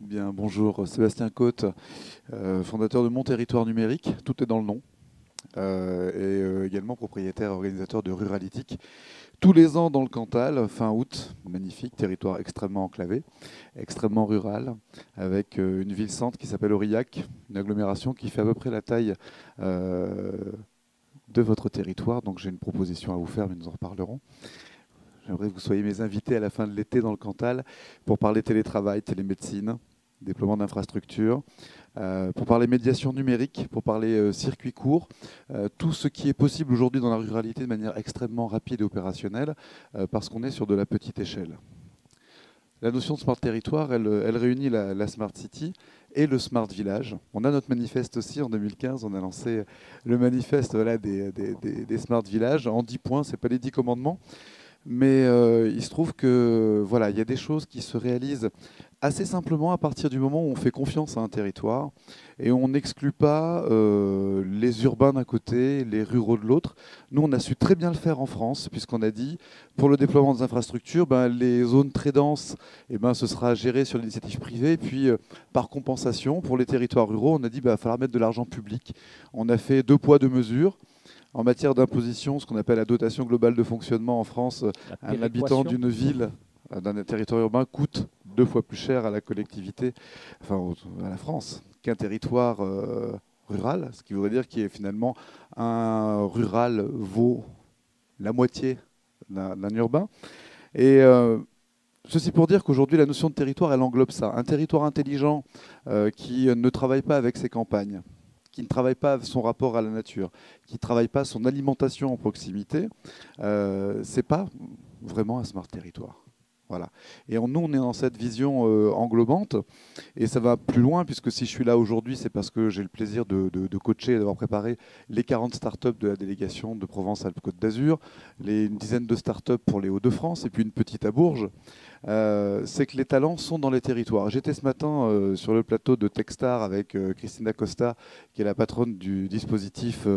Bien, bonjour, Sébastien Côte, fondateur de Mon Territoire Numérique, tout est dans le nom, et également propriétaire et organisateur de Ruralytique. Tous les ans dans le Cantal, fin août, magnifique, territoire extrêmement enclavé, extrêmement rural, avec une ville-centre qui s'appelle Aurillac, une agglomération qui fait à peu près la taille euh, de votre territoire. Donc j'ai une proposition à vous faire, mais nous en reparlerons. J'aimerais que vous soyez mes invités à la fin de l'été dans le Cantal pour parler télétravail, télémédecine, déploiement d'infrastructures, pour parler médiation numérique, pour parler circuit court, tout ce qui est possible aujourd'hui dans la ruralité de manière extrêmement rapide et opérationnelle, parce qu'on est sur de la petite échelle. La notion de smart territoire, elle réunit la smart city et le smart village. On a notre manifeste aussi en 2015, on a lancé le manifeste voilà, des smart villages en 10 points, ce n'est pas les 10 commandements. Mais il se trouve que voilà, il y a des choses qui se réalisent assez simplement à partir du moment où on fait confiance à un territoire et on n'exclut pas les urbains d'un côté, les ruraux de l'autre. Nous, on a su très bien le faire en France, puisqu'on a dit, pour le déploiement des infrastructures, les zones très denses, ce sera géré sur l'initiative privée. Et puis, par compensation, pour les territoires ruraux, on a dit, il va falloir mettre de l'argent public. On a fait deux poids, deux mesures. En matière d'imposition, ce qu'on appelle la dotation globale de fonctionnement en France, un habitant d'une ville, d'un territoire urbain, coûte 2 fois plus cher à la collectivité, enfin à la France, qu'un territoire rural, ce qui voudrait dire qu'il est finalement un rural vaut la moitié d'un urbain. Et ceci pour dire qu'aujourd'hui, la notion de territoire, elle englobe ça. Un territoire intelligent qui ne travaille pas avec ses campagnes, qui ne travaille pas son rapport à la nature, qui ne travaille pas son alimentation en proximité, ce n'est pas vraiment un smart territoire. Voilà. Et nous, on est dans cette vision englobante, et ça va plus loin, puisque si je suis là aujourd'hui, c'est parce que j'ai le plaisir de coacher et d'avoir préparé les 40 startups de la délégation de Provence-Alpes-Côte d'Azur, une dizaine de startups pour les Hauts-de-France, et puis une petite à Bourges. C'est que les talents sont dans les territoires. J'étais ce matin sur le plateau de Techstar avec Christina Costa, qui est la patronne du dispositif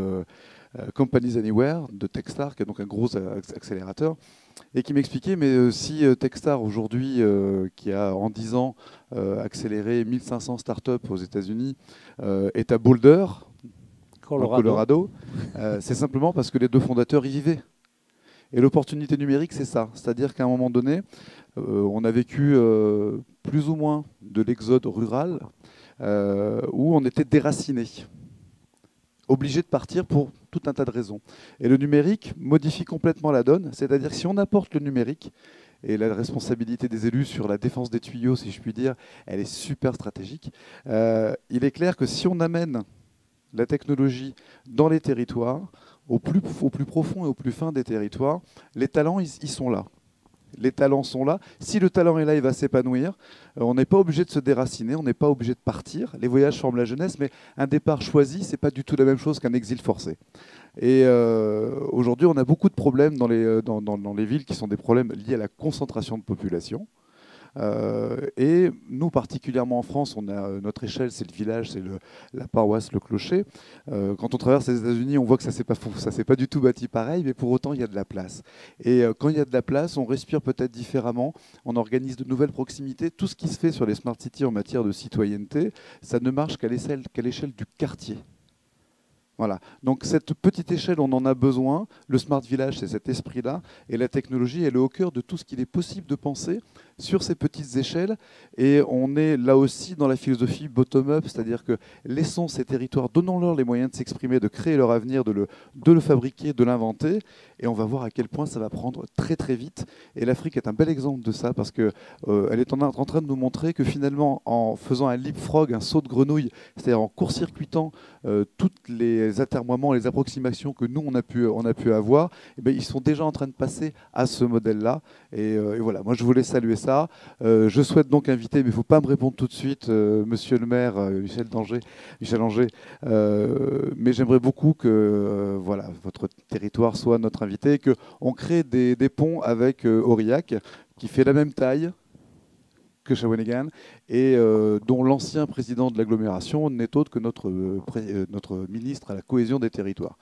Companies Anywhere de Techstar, qui est donc un gros accélérateur, et qui m'expliquait, mais si Techstar aujourd'hui, qui a en 10 ans accéléré 1500 startups aux États-Unis, est à Boulder, en Colorado, c'est simplement parce que les deux fondateurs y vivaient. Et l'opportunité numérique, c'est ça. C'est-à-dire qu'à un moment donné, on a vécu plus ou moins de l'exode rural, où on était déraciné, obligé de partir pour tout un tas de raisons. Et le numérique modifie complètement la donne, c'est-à-dire que si on apporte le numérique, et la responsabilité des élus sur la défense des tuyaux, si je puis dire, elle est super stratégique, il est clair que si on amène la technologie dans les territoires, au plus profond et au plus fin des territoires, les talents, ils sont là. Les talents sont là. Si le talent est là, il va s'épanouir. On n'est pas obligé de se déraciner, on n'est pas obligé de partir. Les voyages forment la jeunesse, mais un départ choisi, ce n'est pas du tout la même chose qu'un exil forcé. Et aujourd'hui, on a beaucoup de problèmes dans les villes qui sont des problèmes liés à la concentration de population. Et nous, particulièrement en France, on a notre échelle, c'est le village, c'est la paroisse, le clocher. Quand on traverse les États-Unis, on voit que ça s'est pas du tout bâti pareil, mais pour autant, il y a de la place. Et quand il y a de la place, on respire peut-être différemment, on organise de nouvelles proximités. Tout ce qui se fait sur les smart cities en matière de citoyenneté, ça ne marche qu'à l'échelle du quartier. Voilà. Donc cette petite échelle, on en a besoin. Le Smart Village, c'est cet esprit-là. Et la technologie, elle est au cœur de tout ce qu'il est possible de penser sur ces petites échelles. Et on est là aussi dans la philosophie bottom-up, c'est-à-dire que laissons ces territoires, donnons-leur les moyens de s'exprimer, de créer leur avenir, de le fabriquer, de l'inventer. Et on va voir à quel point ça va prendre très très vite. Et l'Afrique est un bel exemple de ça, parce qu'elle est en train de nous montrer que finalement, en faisant un leapfrog, un saut de grenouille, c'est-à-dire en court-circuitant toutes les atermoiements, les approximations que nous, on a pu avoir, ils sont déjà en train de passer à ce modèle-là. Et voilà, moi, je voulais saluer ça. Je souhaite donc inviter, mais il ne faut pas me répondre tout de suite, monsieur le maire, Michel Anger, mais j'aimerais beaucoup que voilà, votre territoire soit notre invité et qu'on crée des ponts avec Aurillac, qui fait la même taille que Shawinigan, et dont l'ancien président de l'agglomération n'est autre que notre ministre à la cohésion des territoires.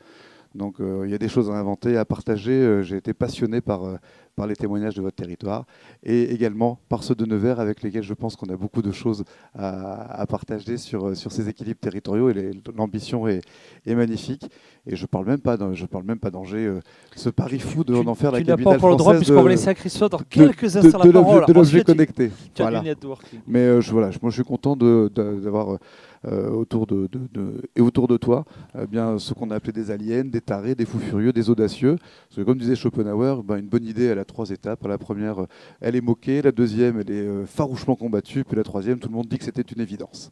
Donc il y a des choses à inventer, à partager. J'ai été passionné par par les témoignages de votre territoire et également par ceux de Nevers avec lesquels je pense qu'on a beaucoup de choses à partager sur ces équilibres territoriaux et l'ambition est magnifique. Et je ne parle même pas d'Angers, ce pari fou d'en faire la capitale française. Tu n'as pas encore le droit puisqu'on va laisser à Christophe dans quelques instants la parole. De l'objet connecté. Tu as du networking. Mais moi je suis content d'avoir autour de toi bien ce qu'on a appelé des aliens, des tarés, des fous furieux, des audacieux. Parce que comme disait Schopenhauer, une bonne idée elle a 3 étapes. La première, elle est moquée, la deuxième, elle est farouchement combattue, puis la troisième, tout le monde dit que c'était une évidence.